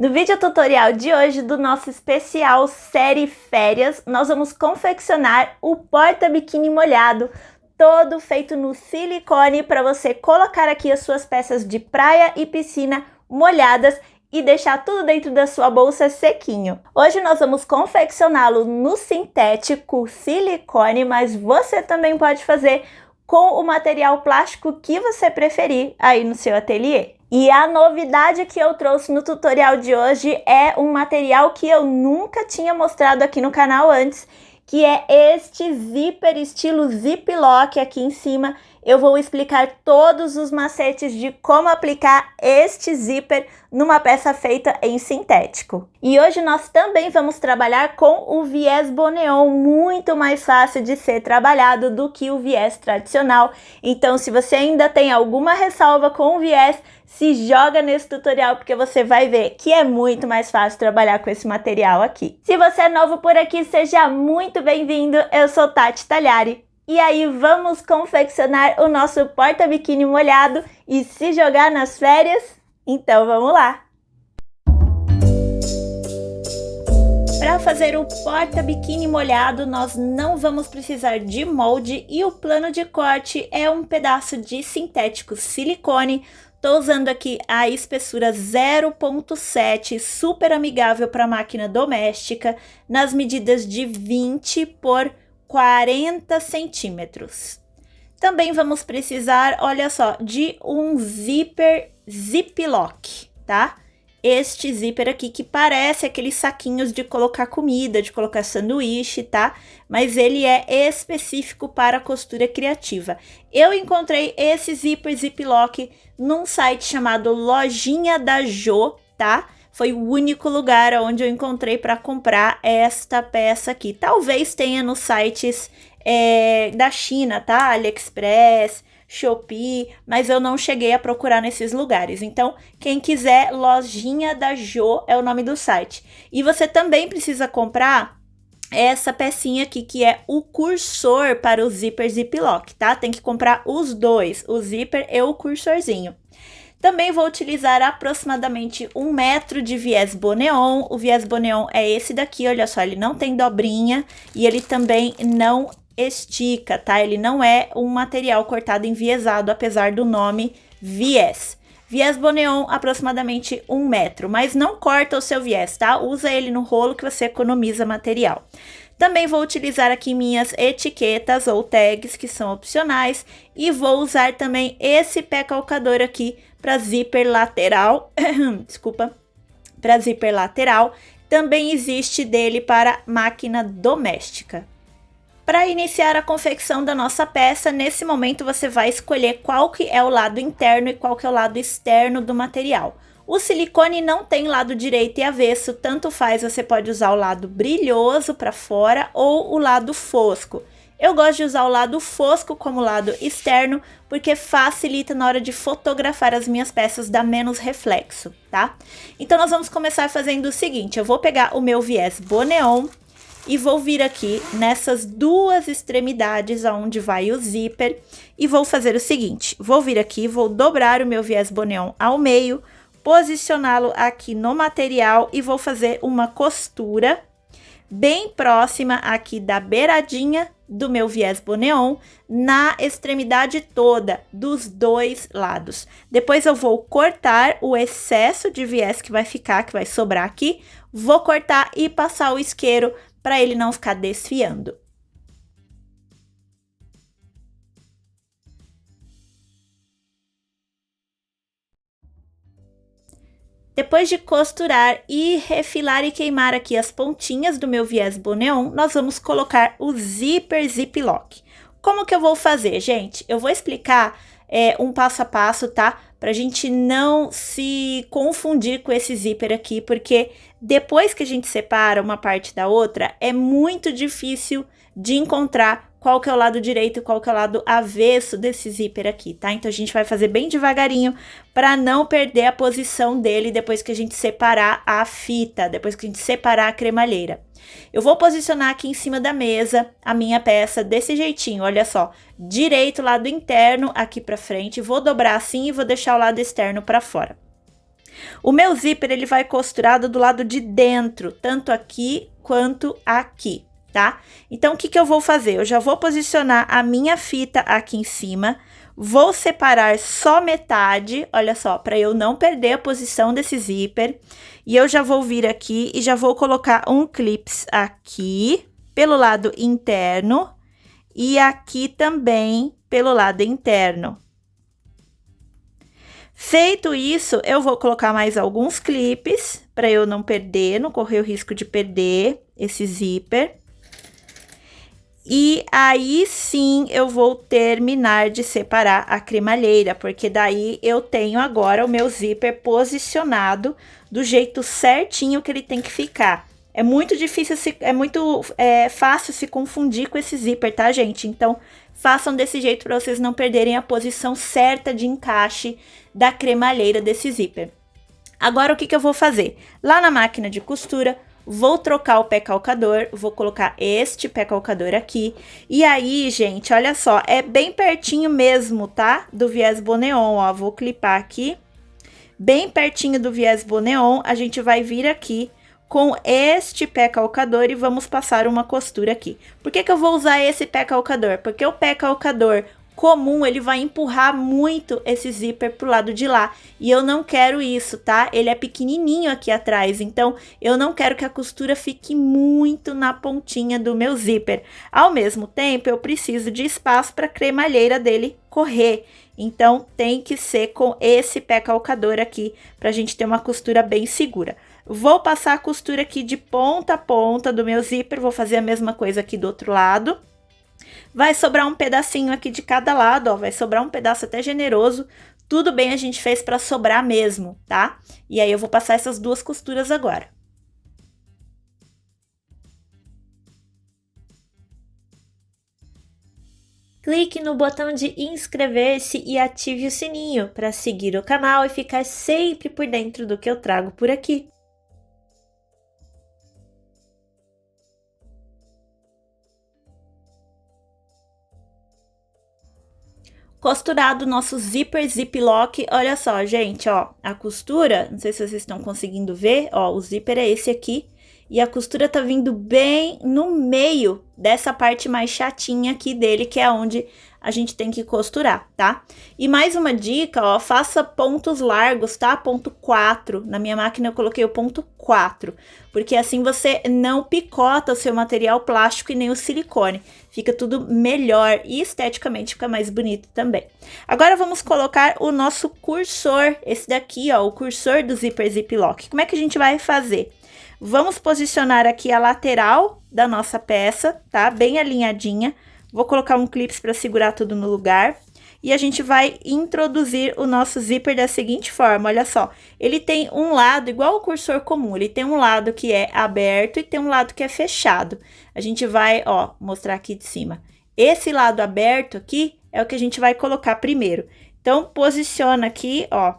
No vídeo tutorial de hoje do nosso especial série férias, nós vamos confeccionar o porta-biquíni molhado, todo feito no silicone para você colocar aqui as suas peças de praia e piscina molhadas e deixar tudo dentro da sua bolsa sequinho. Hoje nós vamos confeccioná-lo no sintético silicone, mas você também pode fazer com o material plástico que você preferir aí no seu ateliê. E a novidade que eu trouxe no tutorial de hoje é um material que eu nunca tinha mostrado aqui no canal antes, que é este zíper estilo ziplock aqui em cima. Eu vou explicar todos os macetes de como aplicar este zíper numa peça feita em sintético. E hoje nós também vamos trabalhar com o viés Boneon, muito mais fácil de ser trabalhado do que o viés tradicional. Então, se você ainda tem alguma ressalva com o viés, se joga nesse tutorial porque você vai ver que é muito mais fácil trabalhar com esse material aqui. Se você é novo por aqui, seja muito bem-vindo. Eu sou Tati Tagliari. E aí, vamos confeccionar o nosso porta-biquíni molhado e se jogar nas férias? Então, vamos lá! Para fazer o porta-biquíni molhado, nós não vamos precisar de molde e o plano de corte é um pedaço de sintético silicone. Estou usando aqui a espessura 0,7, super amigável para máquina doméstica, nas medidas de 20 por 40 centímetros. Também vamos precisar, olha só, de um zíper ziplock, tá? Este zíper aqui que parece aqueles saquinhos de colocar comida, de colocar sanduíche, tá? Mas ele é específico para costura criativa. Eu encontrei esse zíper ziplock num site chamado Lojinha da Jo, tá? Foi o único lugar onde eu encontrei para comprar esta peça aqui. Talvez tenha nos sites da China, tá? AliExpress, Shopee, mas eu não cheguei a procurar nesses lugares. Então, quem quiser, Lojinha da Jo é o nome do site. E você também precisa comprar essa pecinha aqui, que é o cursor para o zíper ziplock, tá? Tem que comprar os dois, o zíper e o cursorzinho. Também vou utilizar aproximadamente 1 metro de viés Boneon. O viés Boneon é esse daqui, olha só, ele não tem dobrinha e ele também não estica, tá? Ele não é um material cortado enviesado, apesar do nome viés. Viés Boneon, aproximadamente 1 metro, mas não corta o seu viés, tá? Usa ele no rolo que você economiza material. Também vou utilizar aqui minhas etiquetas ou tags, que são opcionais, e vou usar também esse pé calcador aqui para zíper lateral, desculpa, para zíper lateral. Também existe dele para máquina doméstica. Para iniciar a confecção da nossa peça, nesse momento você vai escolher qual que é o lado interno e qual que é o lado externo do material. O silicone não tem lado direito e avesso, tanto faz, você pode usar o lado brilhoso para fora ou o lado fosco. Eu gosto de usar o lado fosco como lado externo, porque facilita na hora de fotografar as minhas peças, dá menos reflexo, tá? Então nós vamos começar fazendo o seguinte, eu vou pegar o meu viés Boneon e vou vir aqui nessas duas extremidades aonde vai o zíper e vou fazer o seguinte, vou vir aqui, vou dobrar o meu viés Boneon ao meio, posicioná-lo aqui no material e vou fazer uma costura bem próxima aqui da beiradinha do meu viés Boneon na extremidade toda dos dois lados. Depois eu vou cortar o excesso de viés que vai ficar, que vai sobrar aqui, vou cortar e passar o isqueiro para ele não ficar desfiando. Depois de costurar e refilar e queimar aqui as pontinhas do meu viés Boneon, nós vamos colocar o zíper ziplock. Como que eu vou fazer, gente? Eu vou explicar um passo a passo, tá? Pra gente não se confundir com esse zíper aqui, porque depois que a gente separa uma parte da outra, é muito difícil de encontrar qual que é o lado direito e qual que é o lado avesso desse zíper aqui, tá? Então, a gente vai fazer bem devagarinho para não perder a posição dele depois que a gente separar a fita, depois que a gente separar a cremalheira. Eu vou posicionar aqui em cima da mesa a minha peça desse jeitinho, olha só, direito, lado interno aqui para frente, vou dobrar assim e vou deixar o lado externo para fora. O meu zíper, ele vai costurado do lado de dentro, tanto aqui quanto aqui, tá? Então, o que que eu vou fazer? Eu já vou posicionar a minha fita aqui em cima, vou separar só metade, olha só, para eu não perder a posição desse zíper. E eu já vou vir aqui e já vou colocar um clips aqui, pelo lado interno, e aqui também pelo lado interno. Feito isso, eu vou colocar mais alguns clipes para eu não perder, não correr o risco de perder esse zíper. E aí sim eu vou terminar de separar a cremalheira, porque daí eu tenho agora o meu zíper posicionado do jeito certinho que ele tem que ficar. É muito difícil, fácil se confundir com esse zíper, tá, gente? Então, façam desse jeito para vocês não perderem a posição certa de encaixe da cremalheira desse zíper. Agora, o que que eu vou fazer? Lá na máquina de costura, vou trocar o pé calcador, vou colocar este pé calcador aqui. E aí, gente, olha só, é bem pertinho mesmo, tá? Do viés boneon, ó, vou clipar aqui. Bem pertinho do viés boneon, a gente vai vir aqui com este pé calcador e vamos passar uma costura aqui. Por que que eu vou usar esse pé calcador? Porque o pé calcador comum, ele vai empurrar muito esse zíper pro lado de lá, e eu não quero isso, tá? Ele é pequenininho aqui atrás, então eu não quero que a costura fique muito na pontinha do meu zíper. Ao mesmo tempo, eu preciso de espaço para a cremalheira dele correr, então tem que ser com esse pé calcador aqui, pra gente ter uma costura bem segura. Vou passar a costura aqui de ponta a ponta do meu zíper, vou fazer a mesma coisa aqui do outro lado. Vai sobrar um pedacinho aqui de cada lado, ó, vai sobrar um pedaço até generoso. Tudo bem, a gente fez para sobrar mesmo, tá? E aí eu vou passar essas duas costuras agora. Clique no botão de inscrever-se e ative o sininho para seguir o canal e ficar sempre por dentro do que eu trago por aqui. Costurado nosso zíper ziplock, olha só, gente, ó, a costura, não sei se vocês estão conseguindo ver, ó, o zíper é esse aqui, e a costura tá vindo bem no meio dessa parte mais chatinha aqui dele, que é onde a gente tem que costurar, tá? E mais uma dica, ó, faça pontos largos, tá? Ponto 4, na minha máquina eu coloquei o ponto 4, porque assim você não picota o seu material plástico e nem o silicone. Fica tudo melhor e esteticamente fica mais bonito também. Agora vamos colocar o nosso cursor, esse daqui, ó, o cursor do zíper ziplock. Como é que a gente vai fazer? Vamos posicionar aqui a lateral da nossa peça, tá? Bem alinhadinha. Vou colocar um clips para segurar tudo no lugar. E a gente vai introduzir o nosso zíper da seguinte forma, olha só. Ele tem um lado, igual o cursor comum, ele tem um lado que é aberto e tem um lado que é fechado. A gente vai, ó, mostrar aqui de cima. Esse lado aberto aqui é o que a gente vai colocar primeiro. Então, posiciona aqui, ó,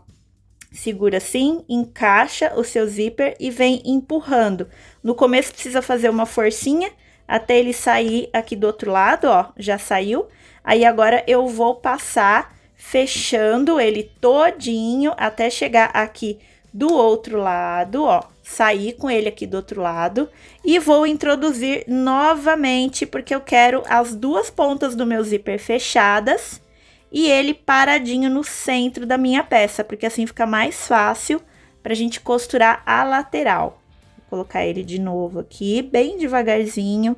segura assim, encaixa o seu zíper e vem empurrando. No começo precisa fazer uma forcinha até ele sair aqui do outro lado, ó, já saiu. Aí agora eu vou passar fechando ele todinho até chegar aqui do outro lado, ó, sair com ele aqui do outro lado e vou introduzir novamente, porque eu quero as duas pontas do meu zíper fechadas e ele paradinho no centro da minha peça, porque assim fica mais fácil pra gente costurar a lateral. Vou colocar ele de novo aqui, bem devagarzinho,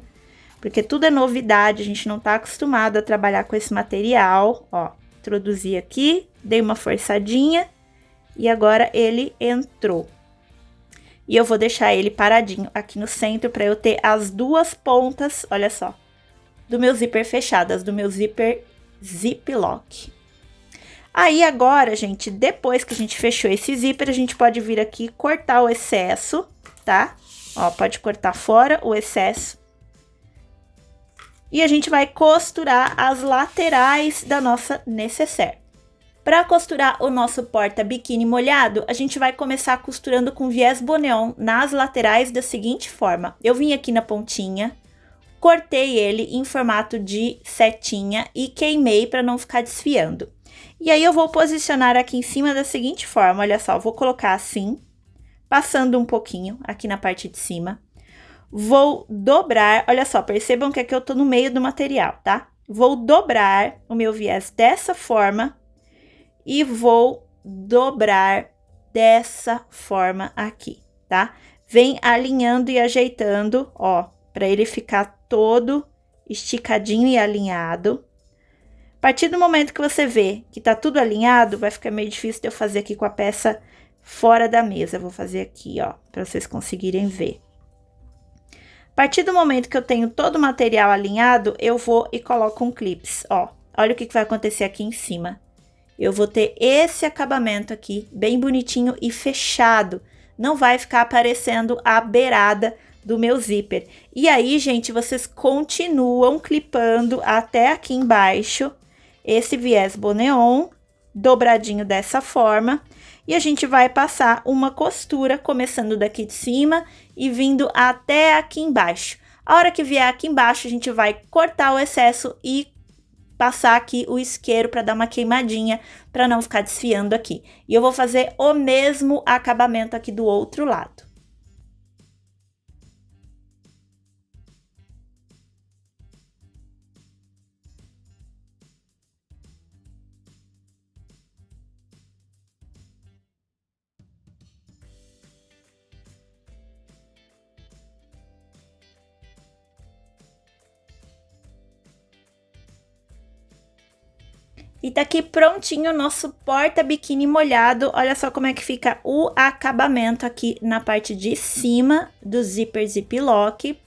porque tudo é novidade, a gente não tá acostumado a trabalhar com esse material, ó. Introduzi aqui, dei uma forçadinha e agora ele entrou. E eu vou deixar ele paradinho aqui no centro para eu ter as duas pontas, olha só, do meu zíper fechadas, do meu zíper ziplock. Aí agora, gente, depois que a gente fechou esse zíper, a gente pode vir aqui cortar o excesso, tá? Ó, pode cortar fora o excesso. E a gente vai costurar as laterais da nossa nécessaire. Para costurar o nosso porta-biquíni molhado, a gente vai começar costurando com viés boneon nas laterais da seguinte forma. Eu vim aqui na pontinha, cortei ele em formato de setinha e queimei para não ficar desfiando. E aí eu vou posicionar aqui em cima da seguinte forma, olha só, vou colocar assim, passando um pouquinho aqui na parte de cima. Vou dobrar, olha só, percebam que aqui eu tô no meio do material, tá? Vou dobrar o meu viés dessa forma e vou dobrar dessa forma aqui, tá? Vem alinhando e ajeitando, ó, para ele ficar todo esticadinho e alinhado. A partir do momento que você vê que tá tudo alinhado, vai ficar meio difícil de eu fazer aqui com a peça fora da mesa. Vou fazer aqui, ó, para vocês conseguirem ver. A partir do momento que eu tenho todo o material alinhado, eu vou e coloco um clips, ó. Olha o que vai acontecer aqui em cima. Eu vou ter esse acabamento aqui, bem bonitinho e fechado. Não vai ficar aparecendo a beirada do meu zíper. E aí, gente, vocês continuam clipando até aqui embaixo esse viés boneon, dobradinho dessa forma. E a gente vai passar uma costura, começando daqui de cima e vindo até aqui embaixo. A hora que vier aqui embaixo, a gente vai cortar o excesso e passar aqui o isqueiro para dar uma queimadinha, para não ficar desfiando aqui. E eu vou fazer o mesmo acabamento aqui do outro lado. E tá aqui prontinho o nosso porta-biquíni molhado. Olha só como é que fica o acabamento aqui na parte de cima do zíper ziplock.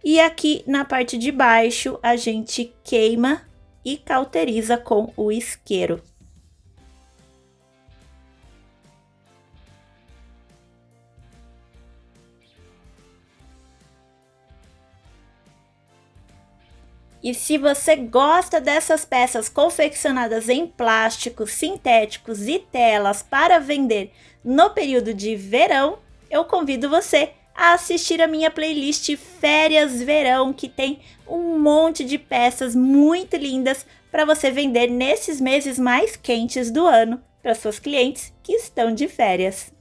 E aqui na parte de baixo a gente queima e cauteriza com o isqueiro. E se você gosta dessas peças confeccionadas em plásticos, sintéticos e telas para vender no período de verão, eu convido você a assistir a minha playlist Férias Verão, que tem um monte de peças muito lindas para você vender nesses meses mais quentes do ano para suas clientes que estão de férias.